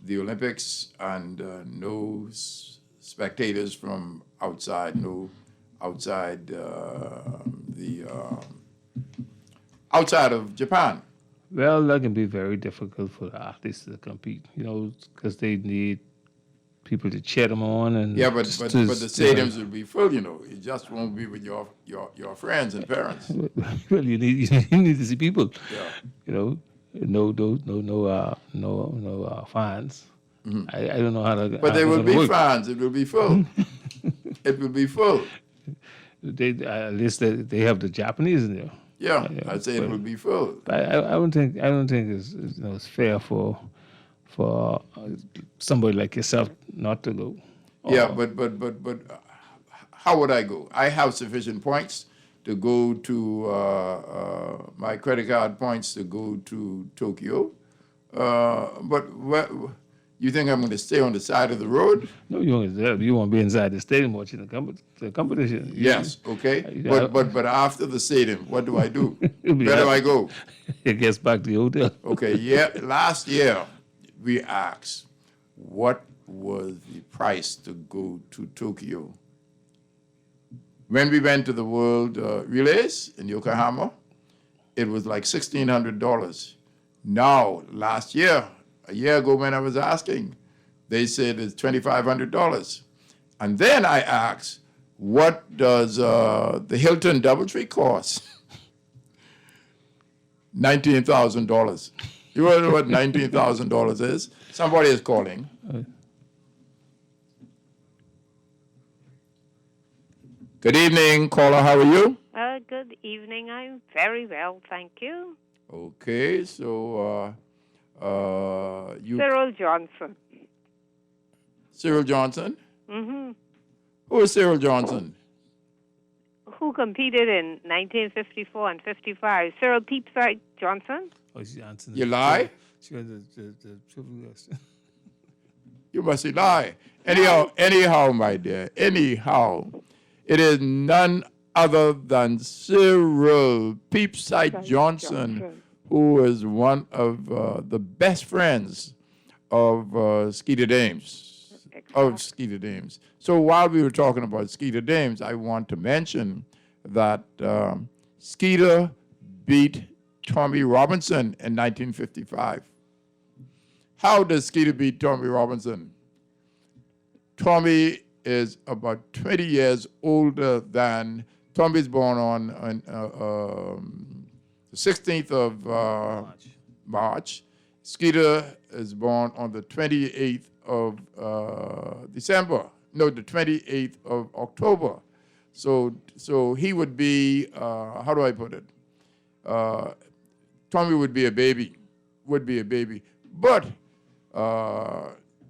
the Olympics and no spectators from outside, outside of Japan. Well, that can be very difficult for the athletes to compete, because they need people to cheer them on. And yeah, but the stadiums will be full, It just won't be with your friends and parents. Well, you need to see people. Yeah. No fans. Mm-hmm. I don't know how to. But there will be fans. It will be full. It will be full. At least they have the Japanese in there. Yeah, I'd say it will be full. But I don't think it's fair for somebody like yourself not to go. Yeah, but how would I go? I have sufficient points to go to my credit card points to go to Tokyo. But you think I'm going to stay on the side of the road? No, you want to be inside the stadium watching the competition. Yes, okay. But after the stadium, what do I do? Where do I go? It gets back to the hotel. Okay, yeah. Last year, we asked, what was the price to go to Tokyo? When we went to the World Relays in Yokohama, it was like $1,600. Now, last year, a year ago when I was asking, they said it's $2,500. And then I asked, what does the Hilton Doubletree cost? $19,000. You know what $19,000 is? Somebody is calling. Good evening, caller. How are you? Good evening. I'm very well, thank you. Okay, so you... Cyril Johnson. Cyril Johnson? Mm-hmm. Who is Cyril Johnson? Who competed in 1954 and 55? Cyril Peepside Johnson? Oh, she's answering. You lie? She was the triple S. You must lie. Anyhow, my dear, it is none other than Cyril Peepside Johnson, who is one of the best friends of Skeeter Dames. So while we were talking about Skeeter Dames, I want to mention that Skeeter beat Tommy Robinson in 1955. How does Skeeter beat Tommy Robinson? Tommy is about 20 years older than Tommy's born on the 16th of March. Skeeter is born on the 28th of December. No, the 28th of October. So he would be, how do I put it? Tommy would be a baby. But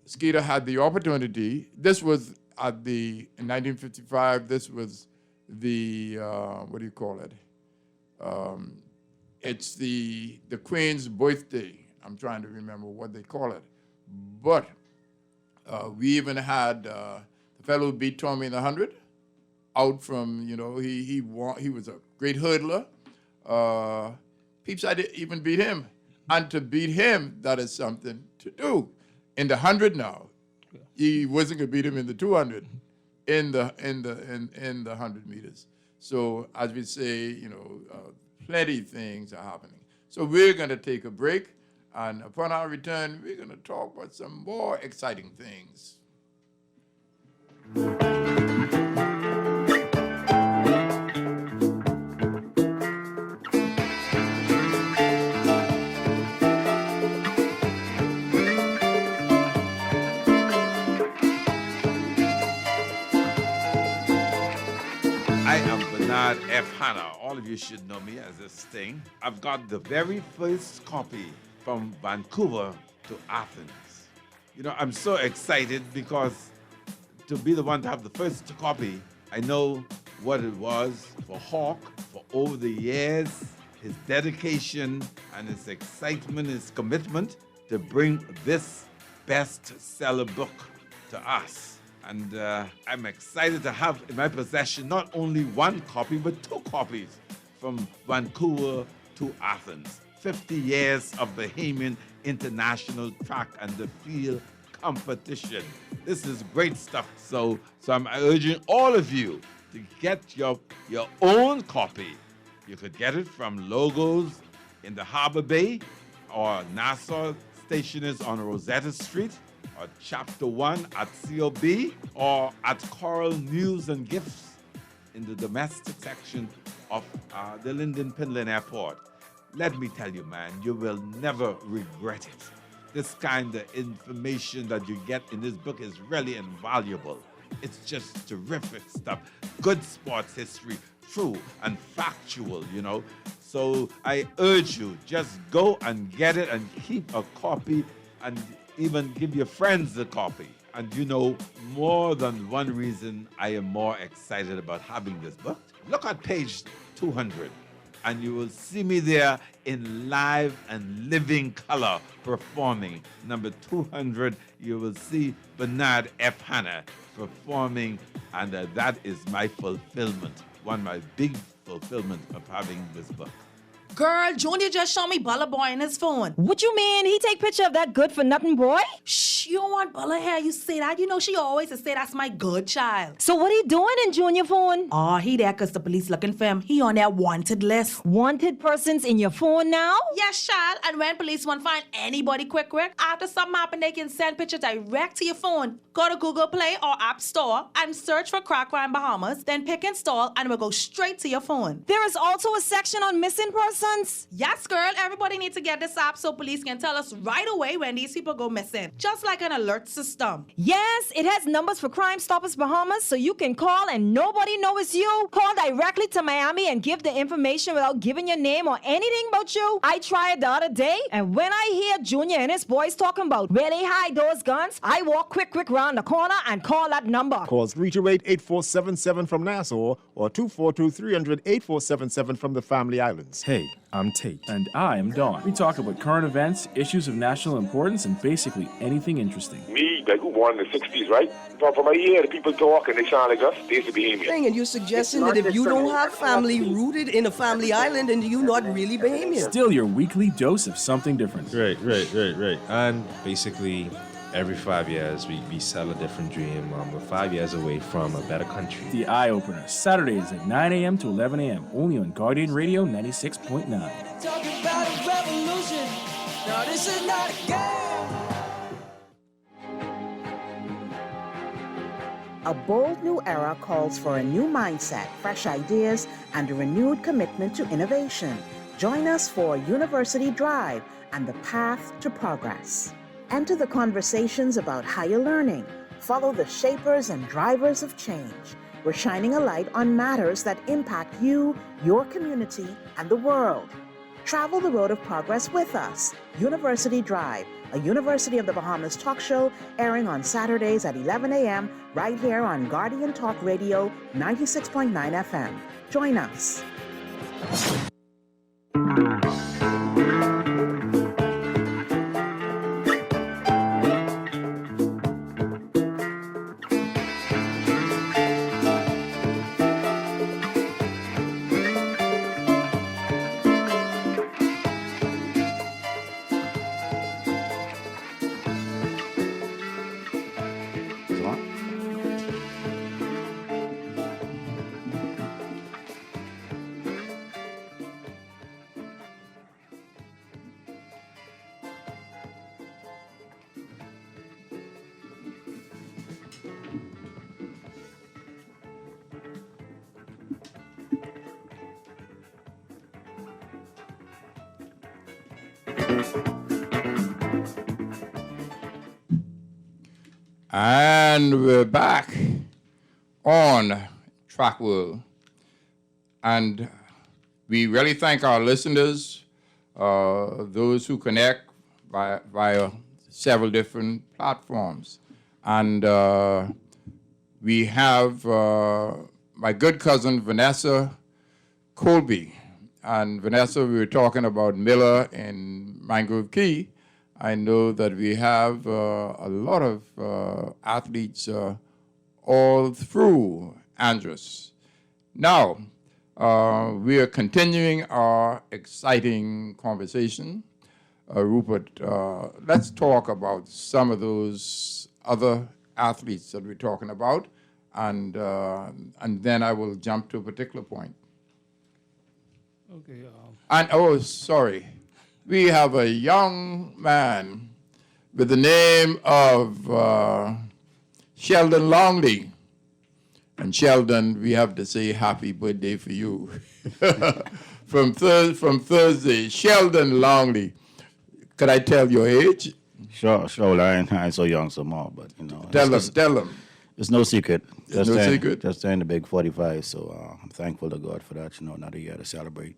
Skeeter had the opportunity. This was in 1955, this was the, what do you call it? It's the Queen's birthday. I'm trying to remember what they call it. But we even had the fellow who beat Tommy in the 100 out from, he was a great hurdler. Peepside even beat him. And to beat him, that is something to do. In the 100 now, he wasn't going to beat him in the 200, in the 100 meters. So as we say, plenty of things are happening. So we're going to take a break, and upon our return, we're going to talk about some more exciting things. I am Bernard F. Hanna. All of you should know me as this thing. I've got the very first copy from Vancouver to Athens. You know, I'm so excited because to be the one to have the first copy, I know what it was for Hawk for over the years, his dedication and his excitement, his commitment to bring this bestseller book to us. And I'm excited to have in my possession not only one copy, but two copies from Vancouver to Athens. 50 years of Bahamian international track and the field competition. This is great stuff. So I'm urging all of you to get your own copy. You could get it from Logos in the Harbor Bay or Nassau Stationers on Rosetta Street, or Chapter 1 at COB, or at Coral News and Gifts in the domestic section of the Linden Pinland Airport. Let me tell you, man, you will never regret it. This kind of information that you get in this book is really invaluable. It's just terrific stuff. Good sports history, true and factual, you know. So I urge you, just go and get it and keep a copy and even give your friends a copy. And you know, more than one reason I am more excited about having this book. Look at page 200, and you will see me there in live and living color performing. Number 200, you will see Bernard F. Hanna performing, and that is my fulfillment, one of my big fulfillment of having this book. Girl, Junior just showed me Bella Boy on his phone. What you mean? He take picture of that good-for-nothing boy? Shh, you don't want Bella here. You say that. You know she always say that's my good child. So what he doing in Junior phone? Oh, he there because the police looking for him. He on their wanted list. Wanted persons in your phone now? Yes, child. And when police want to find anybody quick, after something happen, they can send pictures direct to your phone. Go to Google Play or App Store and search for Crack Crime Bahamas, then pick install, and it will go straight to your phone. There is also a section on missing persons. Yes, girl. Everybody needs to get this app so police can tell us right away when these people go missing. Just like an alert system. Yes, it has numbers for Crime Stoppers Bahamas, so you can call and nobody knows it's you. Call directly to Miami and give the information without giving your name or anything about you. I tried the other day, and when I hear Junior and his boys talking about where they hide those guns, I walk quick round the corner and call that number. Call 328-8477 from Nassau or 242-300-8477 from the Family Islands. Hey, I'm Tate. And I'm Don. We talk about current events, issues of national importance, and basically anything interesting. Me, like, who born in the 60s, right? From I hear the people talk and they sound like us, they used to be Bahamian. And you're suggesting that if you don't have family rooted in a family island, then you're not really Bahamian. Still your weekly dose of something different. Right. And basically, every 5 years, we sell a different dream. We're 5 years away from a better country. The Eye Opener, Saturdays at 9 a.m. to 11 a.m., only on Guardian Radio 96.9. Talking about a revolution. No, this is not a game. A bold new era calls for a new mindset, fresh ideas, and a renewed commitment to innovation. Join us for University Drive and the path to progress. Enter the conversations about higher learning. Follow the shapers and drivers of change. We're shining a light on matters that impact you, your community, and the world. Travel the road of progress with us. University Drive, a University of the Bahamas talk show airing on Saturdays at 11 a.m. right here on Guardian Talk Radio 96.9 FM. Join us. And we're back on Track World. And we really thank our listeners, those who connect via several different platforms. And we have my good cousin, Vanessa Colby. And Vanessa, we were talking about Miller in Mangrove Key. I know that we have a lot of athletes all through Andros. Now, we are continuing our exciting conversation. Rupert, let's talk about some of those other athletes that we're talking about, and then I will jump to a particular point. Okay. And, oh, sorry. We have a young man with the name of Sheldon Longley. And Sheldon, we have to say happy birthday for you. from Thursday, Sheldon Longley. Could I tell your age? Sure, I ain't so young some more, but you know. Tell them. It's no secret. It's no secret. Just turned the big 45, so I'm thankful to God for that, another year to celebrate.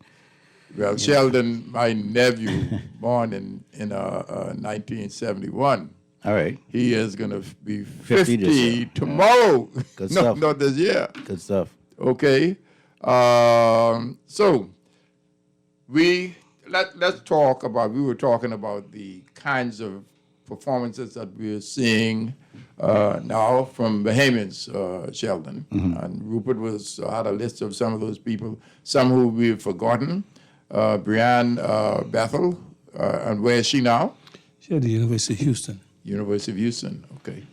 Well, Sheldon, my nephew, born in 1971. All right. He is going to be 50 tomorrow. Good stuff. Not this year. Good stuff. Okay. So let's talk about, we were talking about the kinds of performances that we're seeing now from Bahamians, Sheldon. Mm-hmm. And Rupert had a list of some of those people, some who we've forgotten. Brianne Bethel, and where is she now? She's at the University of Houston. University of Houston, okay.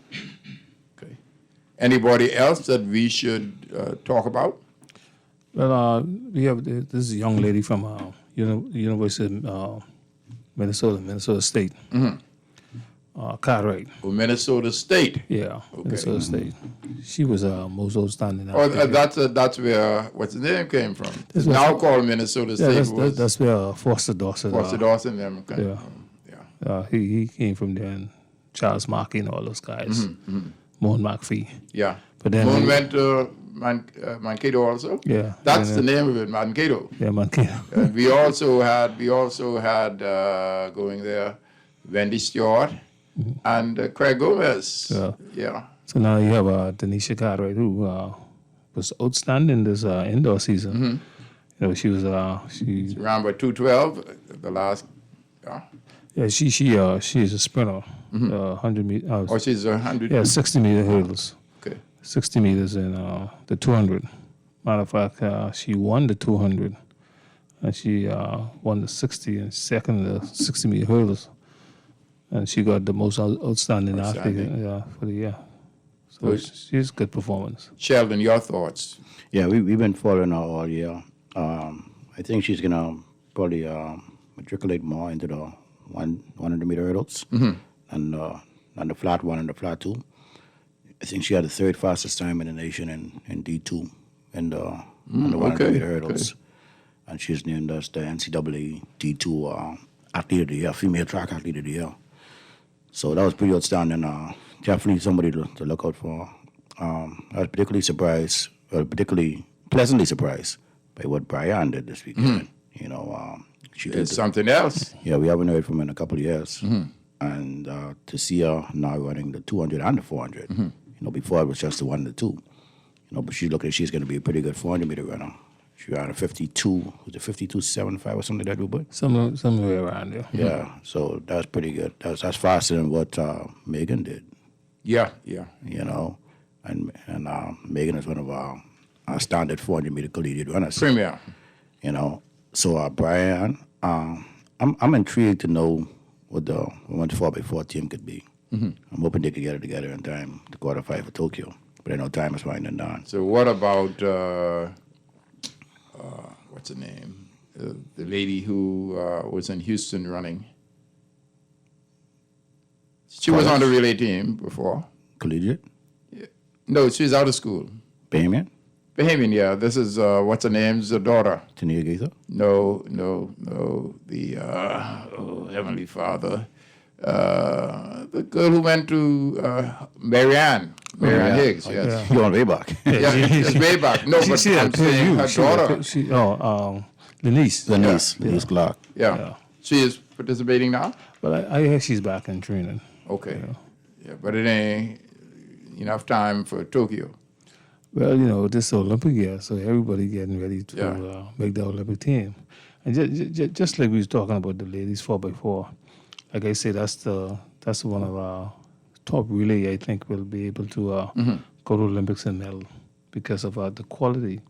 Anybody else that we should talk about? Well, we have this is a young lady from University of Minnesota State. Mm-hmm. Cartwright. Oh, Minnesota State. Yeah, okay. Minnesota State. She was most outstanding. Oh, that's where what's the name came from. It's where now called Minnesota State. That's where Foster Dawson. Foster Dawson, them. Okay. Yeah. He came from there, and Charles Markey and all those guys. Mm-hmm. Moan McPhee. Yeah. But then Moan went to Mankato also. Yeah. That's the name of it, Mankato. Yeah, Mankato. And we also had going there Wendy Stewart. Mm-hmm. And Craig Gomez. Yeah. So now you have Denisha Cartwright, who was outstanding this indoor season. Mm-hmm. You know, she was she ran by 2:12 the last. Yeah, she is a sprinter. Mm-hmm. 100 meters. She's 100. Yeah, 60-meter hurdles. Okay. 60 meters and the 200. Matter of fact, she won the 200, and she won the 60 and second the 60-meter hurdles. And she got the most outstanding athlete for the year. So she's good performance. Sheldon, your thoughts? Yeah, we've been following her all year. I think she's going to probably matriculate more into the 100-meter hurdles and the flat one and the flat two. I think she had the third fastest time in the nation in D2 and the 100-meter hurdles. Okay. And she's named as the NCAA D2 Athlete of the Year, Female Track Athlete of the Year. So that was pretty outstanding. Definitely somebody to look out for. I was particularly pleasantly surprised by what Brian did this weekend. You know, she did something else. Yeah, we haven't heard from her in a couple of years. And to see her now running the 200 and the 400. You know, before it was just the 1 and the 2. You know, but she's going to be a pretty good 400-meter runner. She ran a 52, was it 52.75 or something like that, Rupert? Somewhere around there. Yeah, so that's pretty good. That's faster than what Megan did. Yeah. You know, and Megan is one of our standard 400-meter collegiate runners. Premier. You know, so Brian, I'm intrigued to know what the 4x4 team could be. I'm hoping they could get it together in time to qualify for Tokyo, but I know time is winding down. So what about what's her name? The lady who was in Houston running. She was on the relay team before. Collegiate? Yeah. No, she's out of school. Bahamian? Bahamian, yeah. This is, what's her name's daughter? Tania Gaither? No. The, Heavenly Father. The girl who went to Marianne Higgs, yes. You're on way back. Yeah, it's way back. No, but I'm saying her daughter. Lenise Clark. Yeah. She is participating now? But I hear she's back in training. Okay. Yeah, but it ain't enough time for Tokyo. Well, this is Olympic year, so everybody getting ready to make the Olympic team. And just like we was talking about the ladies 4x4, like I say, that's one of our top relay. I think will be able to go to Olympics and medal because of the quality.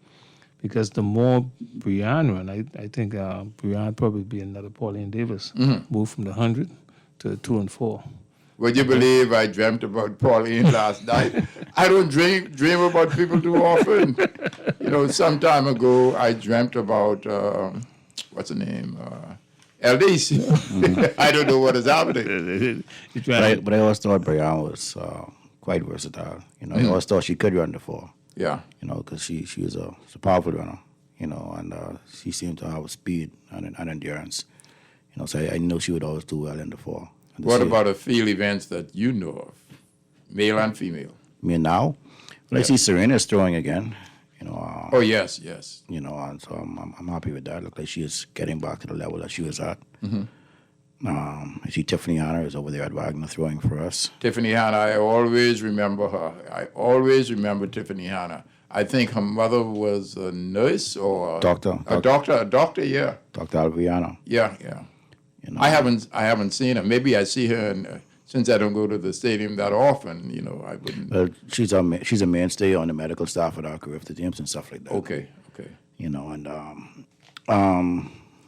Because the more Brianne run, I think Brianne probably be another Pauline Davis, move from the 100 to the 2 and 4. Would you believe I dreamt about Pauline last night? I don't dream about people too often. Some time ago, I dreamt about, what's her name? LDC. I don't know what is happening. But I always thought Brianne was quite versatile. I always thought she could run the 4. Yeah. Because she was a powerful runner, and she seemed to have speed and endurance. So I know she would always do well in the 4. What about the field events that you know of, male and female? Me now? Well, I see Serena's throwing again. Oh, yes. And so I'm happy with that. Look like she is getting back to the level that she was at. I see Tiffany Hanna is over there at Wagner throwing for us. Tiffany Hanna, I always remember her. I always remember Tiffany Hanna. I think her mother was a nurse or Doctor, yeah. Dr. Alviana. Yeah. I haven't seen her. Maybe I see her, since I don't go to the stadium that often, I wouldn't. Well, she's a mainstay on the medical staff at our Carifta teams and stuff like that. Okay.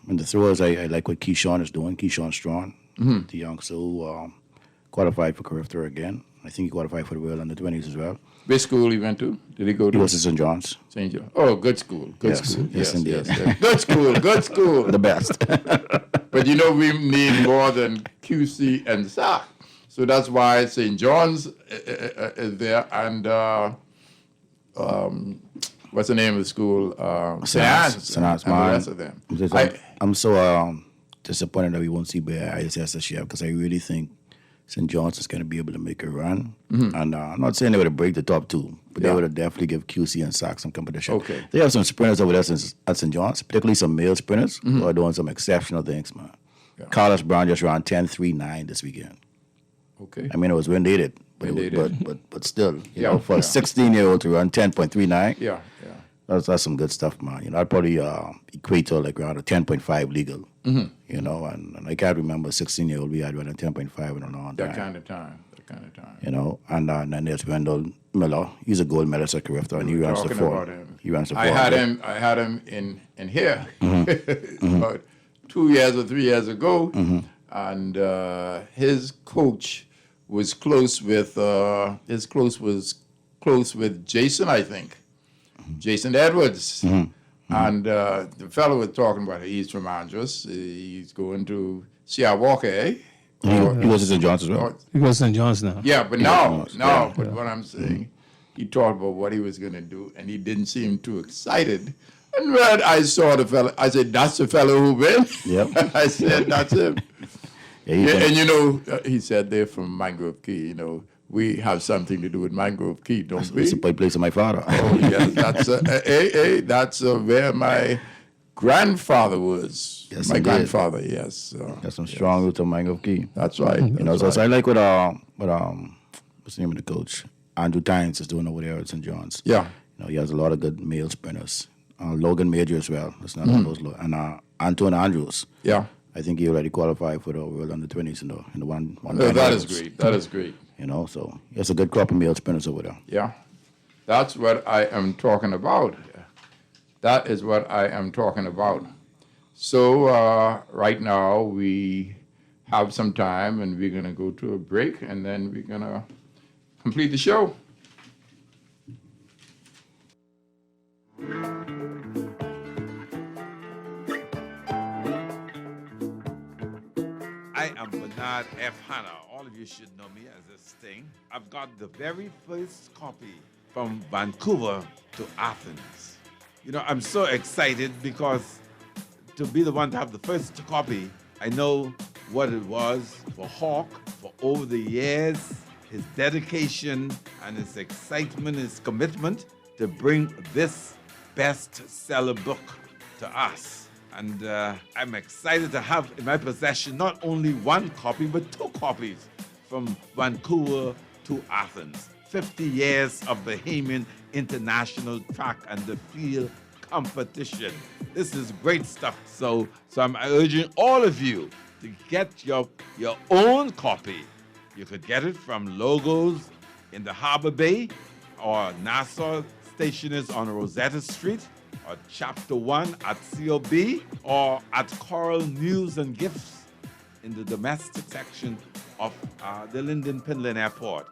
And the throwers, I like what Keyshawn is doing. Keyshawn Strong, the youngster who qualified for Carifta again. I think he qualified for the World Under-20s as well. Which school he went to? Did he go to? He was at St. John's. St. John. Oh, good school. Good school. Yes, indeed. Yes. Good school. The best. But we need more than QC and SAC. So that's why St. John's is there, and what's the name of the school? St. Anne's. And the rest of them. I'm so disappointed that we won't see Bear ISS this year because I really think St. John's is going to be able to make a run. And I'm not saying they would break the top 2, but they would definitely give QC and SAC some competition. Okay. They have some sprinters over there at St. John's, particularly some male sprinters who are doing some exceptional things, man. Yeah. Carlos Brown just ran 10.39 this weekend. Okay. I mean, it was when they did, but still, for a 16-year-old to run 10.39. Yeah. That's some good stuff, man. I'd probably equate to like around a 10.5 legal. And I can't remember a 16-year-old we had running 10.5 in a long time. That kind of time. And then there's Wendell Miller. He's a gold medalist at Carifta, and he runs the 4. He runs the 4. I had him in here about 2 years or 3 years ago, and his coach was close with Jason, I think. Jason Edwards. And the fellow was talking about he's from Andros. He's going to Siawaka, eh? He goes to St. John's as well. He goes to St. John's now. Yeah, but but what I'm saying, he talked about what he was going to do, and he didn't seem too excited. And when I saw the fellow, I said, that's the fellow who went? Yep. I said, that's him. And he said they're from Mangrove Key, we have something to do with Mangrove Key, don't we? It's a place of my father. Oh, yes, that's where my grandfather was. Yes, my indeed. Grandfather, yes. Got some strong roots of Mangrove Key. That's right. So I like what what's the name of the coach? Andrew Tynes is doing over there at St. John's. Yeah. He has a lot of good male sprinters. Logan Major as well. That's not one of those. And Anton Andrews. Yeah. I think he already qualified for the World Under-20s in the one. That is great. That is great. So he has a good crop of male sprinters over there. Yeah. That's what I am talking about. That is what I am talking about. So right now we have some time, and we're going to go to a break, and then we're going to complete the show. I am Bernard F. Hanna. All of you should know me as this thing. I've got the very first copy from Vancouver to Athens. You know, I'm so excited because to be the one to have the first copy, I know what it was for Hawk for over the years, his dedication and his excitement, his commitment to bring this bestseller book to us. And I'm excited to have in my possession not only one copy, but 2 copies from Vancouver to Athens. 50 years of Bahamian international track and the field competition. This is great stuff. So I'm urging all of you to get your own copy. You could get it from Logos in the Harbor Bay or Nassau Stationers on Rosetta Street or Chapter 1 at COB or at Coral News and Gifts in the domestic section of the Linden Pinland Airport.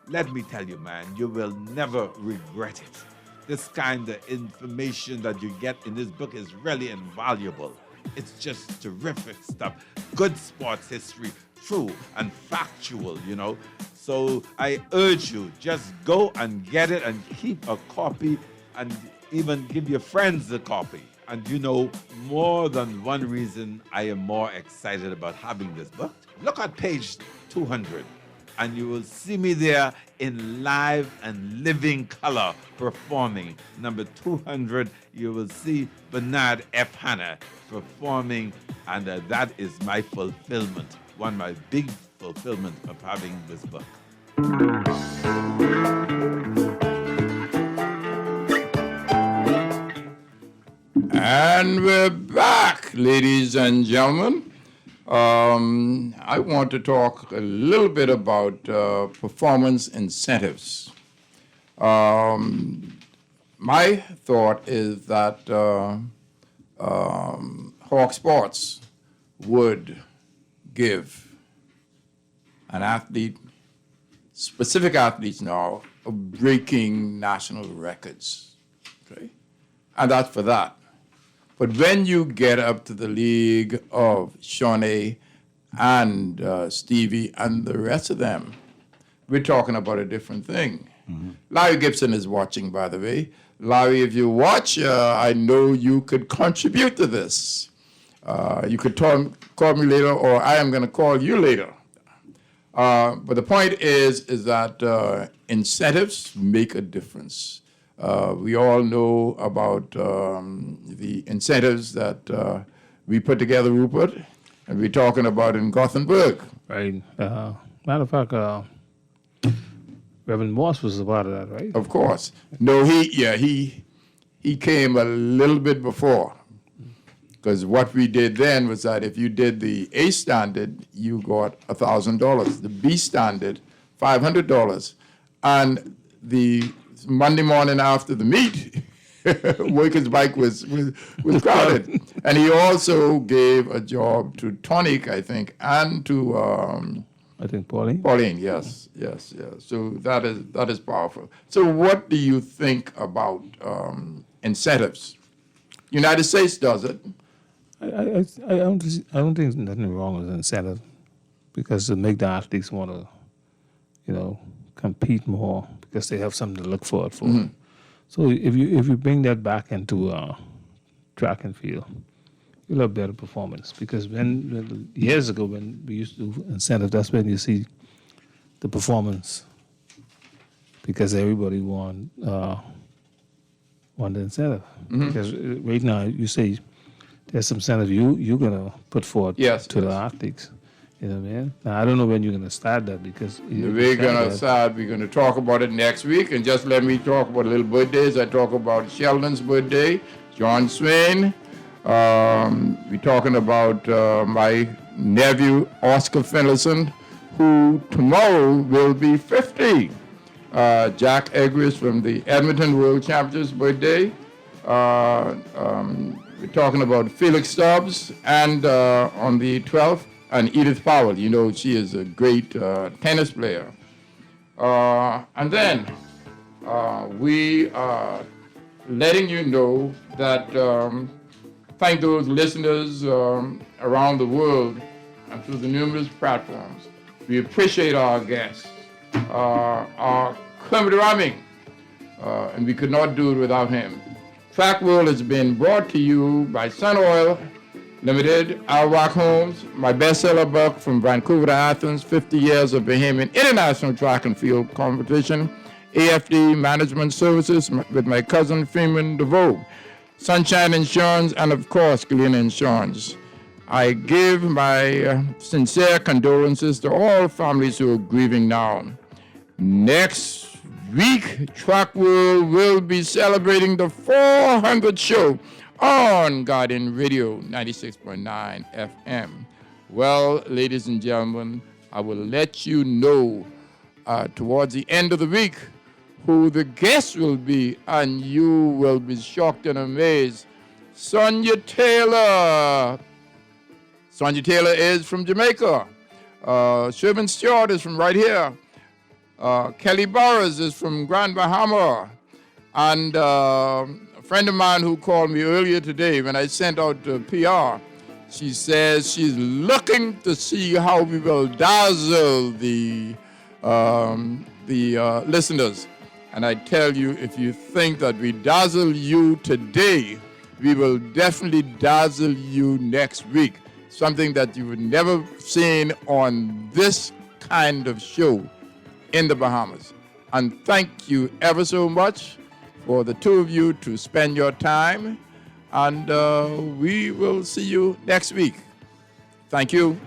Let me tell you, man, you will never regret it. This kind of information that you get in this book is really invaluable. It's just terrific stuff. Good sports history, true and factual, you know. So I urge you, just go and get it and keep a copy and even give your friends a copy. And you know, more than one reason I am more excited about having this book. Look at page 200. And you will see me there in live and living color performing. Number 200, you will see Bernard F. Hanna performing, and that is my fulfillment, one of my big fulfillment of having this book. And we're back, ladies and gentlemen. I want to talk a little bit about performance incentives. My thought is that Hawk Sports would give an athlete, specific athletes now, breaking national records. Okay? And that's for that. But when you get up to the league of Shawnee and Stevie and the rest of them, we're talking about a different thing. Mm-hmm. Larry Gibson is watching, by the way. Larry, if you watch, I know you could contribute to this. You could call me later, or I am going to call you later. But the point is that incentives make a difference. We all know about the incentives that we put together, Rupert, and we're talking about in Gothenburg. Right. Matter of fact, Reverend Morse was a part of that, right? Of course. No, he came a little bit before. Because what we did then was that if you did the A standard, you got $1,000. The B standard, $500. And the Monday morning after the meet, Workers' Bike was crowded. And he also gave a job to Tonic, I think, and to I think Pauline. Pauline, yes. So that is powerful. So what do you think about incentives? United States does it. I don't think there's nothing wrong with incentive, because to make the athletes want to, compete more, because they have something to look forward for. Mm-hmm. So if you bring that back into track and field, you'll have better performance. Because when years ago when we used to do incentive, that's when you see the performance, because everybody won the incentive. Mm-hmm. Because right now you say there's some incentive you're gonna put forward to the athletes. You know what I mean? Now, I don't know when you're going to start that, because we're going to talk about it next week. And just let me talk about little birthdays. I talk about Sheldon's birthday, John Swain. We're talking about my nephew, Oscar Finlayson, who tomorrow will be 50. Jack Egris from the Edmonton World Championships birthday. We're talking about Felix Stubbs, and on the 12th, and Edith Powell. She is a great tennis player. And then we are letting you know that thank those listeners around the world and through the numerous platforms. We appreciate our guests. Our Kermit Raming, and we could not do it without him. Track World has been brought to you by Sun Oil Limited, Al Rock Homes, my bestseller book From Vancouver to Athens, 50 Years of Bahamian International Track and Field Competition, AFD Management Services with my cousin Freeman DeVoe, Sunshine Insurance, and of course, Galena Insurance. I give my sincere condolences to all families who are grieving now. Next week, Track World will be celebrating the 400th show on Guardian Radio 96.9 FM. Well, ladies and gentlemen, I will let you know towards the end of the week who the guest will be, and you will be shocked and amazed. Sonia Taylor. Sonia Taylor is from Jamaica. Sherman Stewart is from right here. Kelly Burrows is from Grand Bahama. And a friend of mine who called me earlier today when I sent out the PR, she says she's looking to see how we will dazzle the listeners. And I tell you, if you think that we dazzle you today, we will definitely dazzle you next week. Something that you would never seen on this kind of show in the Bahamas. And thank you ever so much for the two of you to spend your time. And we will see you next week. Thank you.